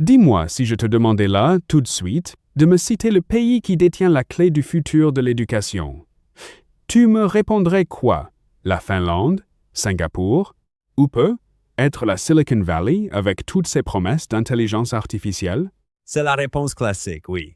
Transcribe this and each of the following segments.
Dis-moi si je te demandais là, tout de suite, de me citer le pays qui détient la clé du futur de l'éducation. Tu me répondrais quoi? La Finlande? Singapour? Ou peut-être la Silicon Valley avec toutes ses promesses d'intelligence artificielle? C'est la réponse classique, oui.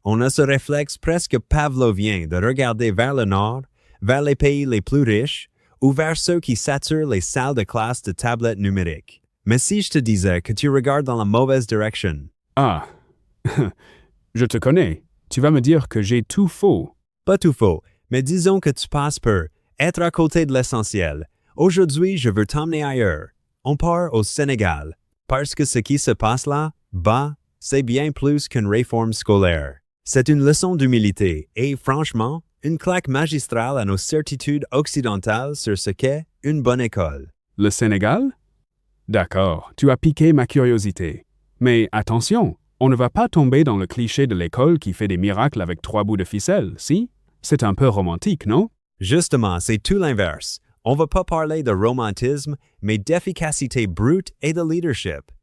On a ce réflexe presque pavlovien de regarder vers le nord, vers les pays les plus riches, ou vers ceux qui saturent les salles de classe de tablettes numériques. Mais si je te disais que tu regardes dans la mauvaise direction? Ah, je te connais. Tu vas me dire que j'ai tout faux. Pas tout faux, mais disons que tu passes peu, être à côté de l'essentiel. Aujourd'hui, je veux t'emmener ailleurs. On part au Sénégal, parce que ce qui se passe là, bas, c'est bien plus qu'une réforme scolaire. C'est une leçon d'humilité et, franchement, une claque magistrale à nos certitudes occidentales sur ce qu'est une bonne école. Le Sénégal? D'accord, tu as piqué ma curiosité. Mais attention, on ne va pas tomber dans le cliché de l'école qui fait des miracles avec 3 bouts de ficelle, si? C'est un peu romantique, non? Justement, c'est tout l'inverse. On ne va pas parler de romantisme, mais d'efficacité brute et de leadership.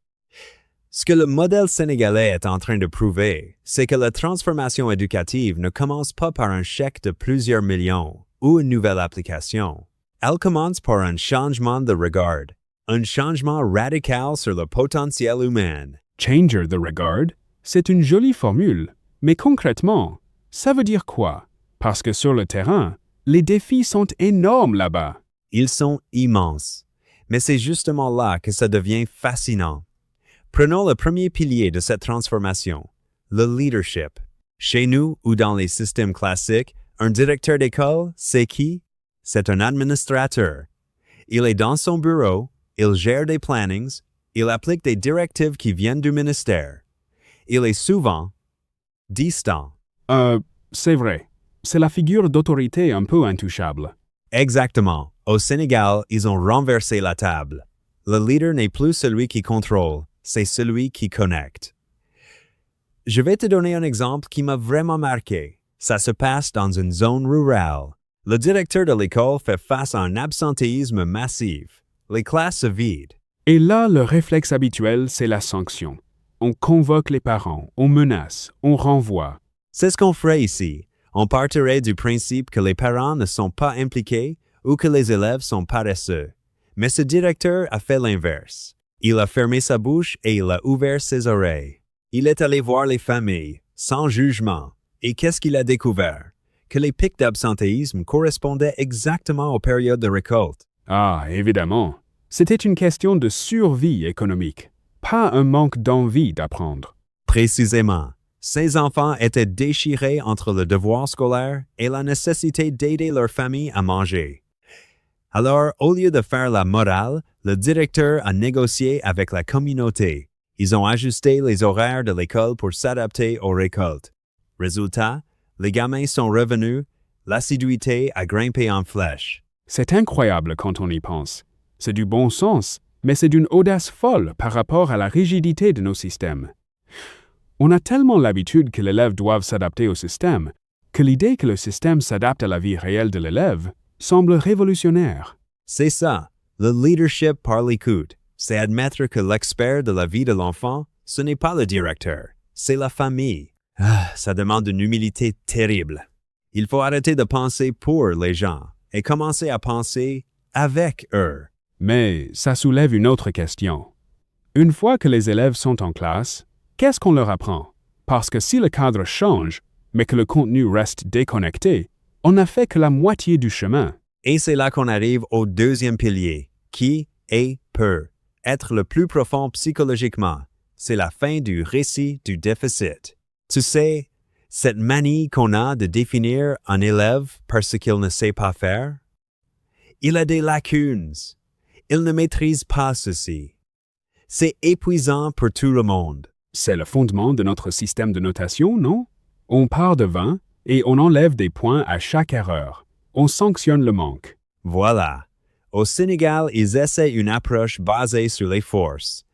Ce que le modèle sénégalais est en train de prouver, c'est que la transformation éducative ne commence pas par un chèque de plusieurs millions ou une nouvelle application. Elle commence par un changement de regard, un changement radical sur le potentiel humain. Changer the regard, c'est une jolie formule, mais concrètement, ça veut dire quoi? Parce que sur le terrain, les défis sont énormes là-bas. Ils sont immenses, mais c'est justement là que ça devient fascinant. Prenons le premier pilier de cette transformation, le leadership. Chez nous ou dans les systèmes classiques, un directeur d'école, c'est qui? C'est un administrateur. Il est dans son bureau, il gère des plannings, il applique des directives qui viennent du ministère. Il est souvent distant. C'est vrai. C'est la figure d'autorité un peu intouchable. Exactement. Au Sénégal, ils ont renversé la table. Le leader n'est plus celui qui contrôle, c'est celui qui connecte. Je vais te donner un exemple qui m'a vraiment marqué. Ça se passe dans une zone rurale. Le directeur de l'école fait face à un absentéisme massif. Les classes se vident. Et là, le réflexe habituel, c'est la sanction. On convoque les parents, on menace, on renvoie. C'est ce qu'on ferait ici. On partirait du principe que les parents ne sont pas impliqués ou que les élèves sont paresseux. Mais ce directeur a fait l'inverse. Il a fermé sa bouche et il a ouvert ses oreilles. Il est allé voir les familles, sans jugement. Et qu'est-ce qu'il a découvert? Que les pics d'absentéisme correspondaient exactement aux périodes de récolte. Ah, évidemment. C'était une question de survie économique, pas un manque d'envie d'apprendre. Précisément. Ces enfants étaient déchirés entre le devoir scolaire et la nécessité d'aider leur famille à manger. Alors, au lieu de faire la morale, le directeur a négocié avec la communauté. Ils ont ajusté les horaires de l'école pour s'adapter aux récoltes. Résultat, les gamins sont revenus, l'assiduité a grimpé en flèche. C'est incroyable quand on y pense. C'est du bon sens, mais c'est d'une audace folle par rapport à la rigidité de nos systèmes. On a tellement l'habitude que l'élève doive s'adapter au système, que l'idée que le système s'adapte à la vie réelle de l'élève semble révolutionnaire. C'est ça, le leadership par l'écoute. C'est admettre que l'expert de la vie de l'enfant, ce n'est pas le directeur, c'est la famille. Ça demande une humilité terrible. Il faut arrêter de penser pour les gens et commencer à penser avec eux. Mais ça soulève une autre question. Une fois que les élèves sont en classe, qu'est-ce qu'on leur apprend? Parce que si le cadre change, mais que le contenu reste déconnecté, on n'a fait que la moitié du chemin. Et c'est là qu'on arrive au deuxième pilier, qui est peut être le plus profond psychologiquement. C'est la fin du récit du déficit. Tu sais, cette manie qu'on a de définir un élève par ce qu'il ne sait pas faire. Il a des lacunes. Il ne maîtrise pas ceci. C'est épuisant pour tout le monde. C'est le fondement de notre système de notation, non? On part de 20 et on enlève des points à chaque erreur. On sanctionne le manque. Voilà. Au Sénégal, ils essaient une approche basée sur les forces.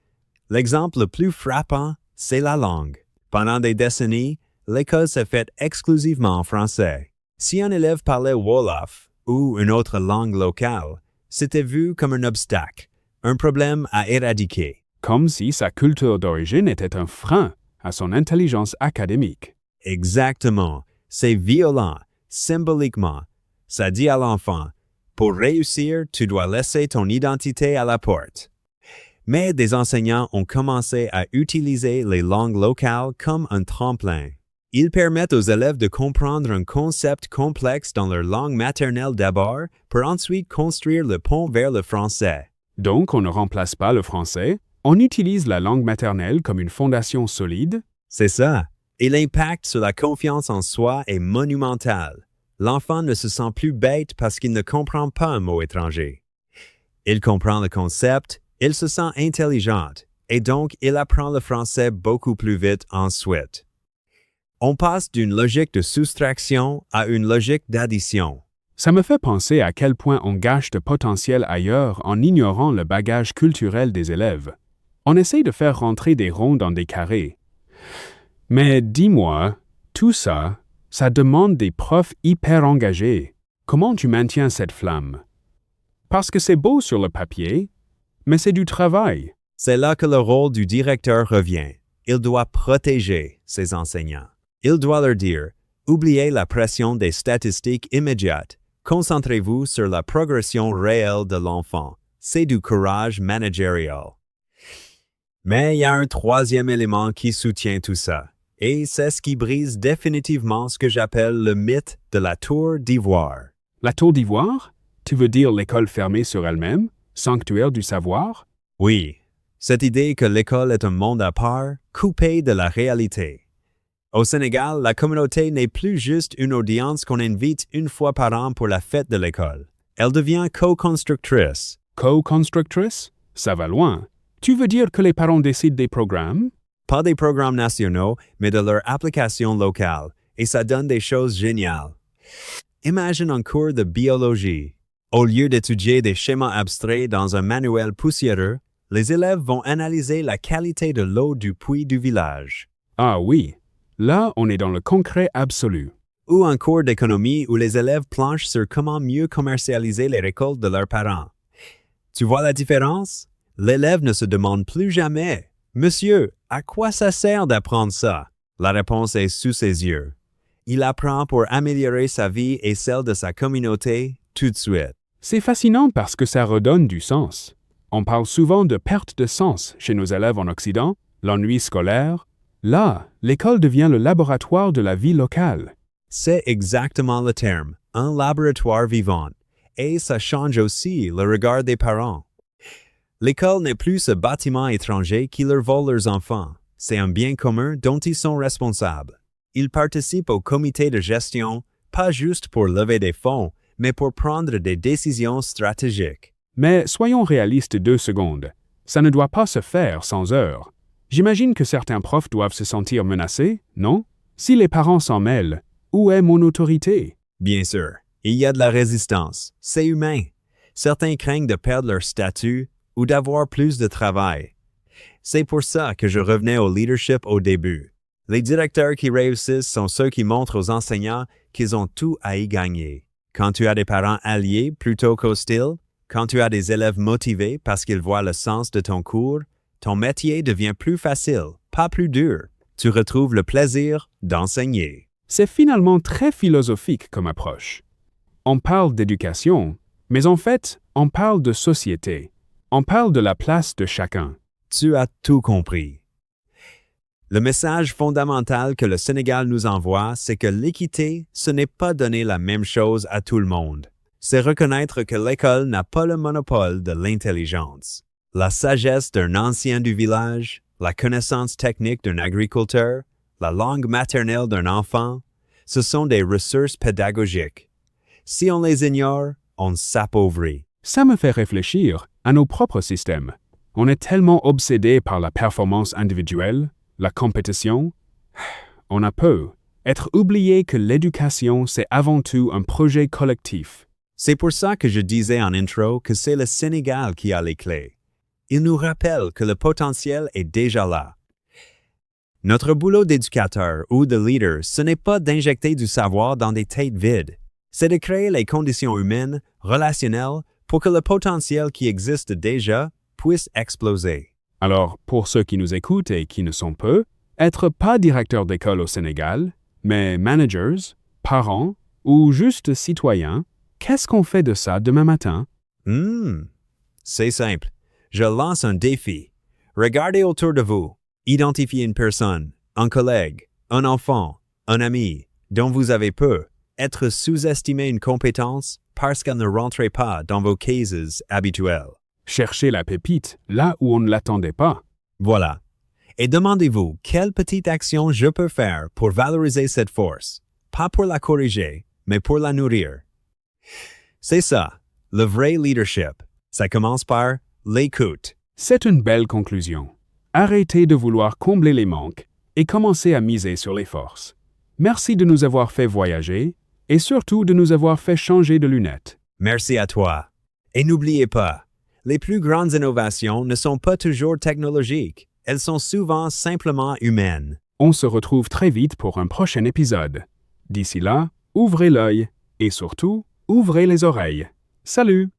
L'exemple le plus frappant, c'est la langue. Pendant des décennies, l'école s'est faite exclusivement en français. Si un élève parlait Wolof ou une autre langue locale, c'était vu comme un obstacle, un problème à éradiquer. comme si sa culture d'origine était un frein à son intelligence académique. Exactement. C'est violent, symboliquement. Ça dit à l'enfant, pour réussir, tu dois laisser ton identité à la porte. Mais des enseignants ont commencé à utiliser les langues locales comme un tremplin. Ils permettent aux élèves de comprendre un concept complexe dans leur langue maternelle d'abord, pour ensuite construire le pont vers le français. Donc, on ne remplace pas le français, on utilise la langue maternelle comme une fondation solide. C'est ça. Et l'impact sur la confiance en soi est monumental. L'enfant ne se sent plus bête parce qu'il ne comprend pas un mot étranger. Il comprend le concept, il se sent intelligent, et donc il apprend le français beaucoup plus vite ensuite. On passe d'une logique de soustraction à une logique d'addition. Ça me fait penser à quel point on gâche de potentiel ailleurs en ignorant le bagage culturel des élèves. On essaye de faire rentrer des ronds dans des carrés. Mais dis-moi, tout ça, ça demande des profs hyper engagés. Comment tu maintiens cette flamme? Parce que c'est beau sur le papier, mais c'est du travail. C'est là que le rôle du directeur revient. Il doit protéger ses enseignants. Il doit leur dire, oubliez la pression des statistiques immédiates. Concentrez-vous sur la progression réelle de l'enfant. C'est du courage managérial. Mais il y a un troisième élément qui soutient tout ça. Et c'est ce qui brise définitivement ce que j'appelle le mythe de la tour d'ivoire. La tour d'ivoire? Tu veux dire l'école fermée sur elle-même, sanctuaire du savoir? Oui, cette idée que l'école est un monde à part, coupé de la réalité. Au Sénégal, la communauté n'est plus juste une audience qu'on invite une fois par an pour la fête de l'école. Elle devient co-constructrice. Co-constructrice? Ça va loin. Tu veux dire que les parents décident des programmes? Pas des programmes nationaux, mais de leur application locale, et ça donne des choses géniales. Imagine un cours de biologie. Au lieu d'étudier des schémas abstraits dans un manuel poussiéreux, les élèves vont analyser la qualité de l'eau du puits du village. Ah oui, là on est dans le concret absolu. Ou un cours d'économie où les élèves planchent sur comment mieux commercialiser les récoltes de leurs parents. Tu vois la différence? L'élève ne se demande plus jamais « Monsieur, à quoi ça sert d'apprendre ça? » La réponse est sous ses yeux. Il apprend pour améliorer sa vie et celle de sa communauté tout de suite. C'est fascinant parce que ça redonne du sens. On parle souvent de perte de sens chez nos élèves en Occident, l'ennui scolaire. Là, l'école devient le laboratoire de la vie locale. C'est exactement le terme, un laboratoire vivant. Et ça change aussi le regard des parents. L'école n'est plus ce bâtiment étranger qui leur vole leurs enfants. C'est un bien commun dont ils sont responsables. Ils participent au comité de gestion, pas juste pour lever des fonds, mais pour prendre des décisions stratégiques. Mais soyons réalistes 2 secondes. Ça ne doit pas se faire sans heurts. J'imagine que certains profs doivent se sentir menacés, non? Si les parents s'en mêlent, où est mon autorité? Bien sûr, il y a de la résistance. C'est humain. Certains craignent de perdre leur statut ou d'avoir plus de travail. C'est pour ça que je revenais au leadership au début. Les directeurs qui réussissent sont ceux qui montrent aux enseignants qu'ils ont tout à y gagner. Quand tu as des parents alliés plutôt qu'hostiles, quand tu as des élèves motivés parce qu'ils voient le sens de ton cours, ton métier devient plus facile, pas plus dur. Tu retrouves le plaisir d'enseigner. C'est finalement très philosophique comme approche. On parle d'éducation, mais en fait, on parle de société. On parle de la place de chacun. Tu as tout compris. Le message fondamental que le Sénégal nous envoie, c'est que l'équité, ce n'est pas donner la même chose à tout le monde. C'est reconnaître que l'école n'a pas le monopole de l'intelligence. La sagesse d'un ancien du village, la connaissance technique d'un agriculteur, la langue maternelle d'un enfant, ce sont des ressources pédagogiques. Si on les ignore, on s'appauvrit. Ça me fait réfléchir à nos propres systèmes. On est tellement obsédé par la performance individuelle, la compétition. On a peur. Être oublié que l'éducation, c'est avant tout un projet collectif. C'est pour ça que je disais en intro que c'est le Sénégal qui a les clés. Il nous rappelle que le potentiel est déjà là. Notre boulot d'éducateur ou de leader, ce n'est pas d'injecter du savoir dans des têtes vides. C'est de créer les conditions humaines, relationnelles, pour que le potentiel qui existe déjà puisse exploser. Alors, pour ceux qui nous écoutent et qui ne sont peu, être pas directeur d'école au Sénégal, mais managers, parents ou juste citoyens, qu'est-ce qu'on fait de ça demain matin? C'est simple. Je lance un défi. Regardez autour de vous. Identifiez une personne, un collègue, un enfant, un ami dont vous avez peu. Être sous-estimé une compétence parce qu'elle ne rentrait pas dans vos cases habituels. Chercher la pépite là où on ne l'attendait pas. Voilà. Et demandez-vous quelle petite action je peux faire pour valoriser cette force. Pas pour la corriger, mais pour la nourrir. C'est ça, le vrai leadership. Ça commence par l'écoute. C'est une belle conclusion. Arrêtez de vouloir combler les manques et commencez à miser sur les forces. Merci de nous avoir fait voyager et surtout de nous avoir fait changer de lunettes. Merci à toi. Et n'oubliez pas, les plus grandes innovations ne sont pas toujours technologiques. Elles sont souvent simplement humaines. On se retrouve très vite pour un prochain épisode. D'ici là, ouvrez l'œil et surtout, ouvrez les oreilles. Salut!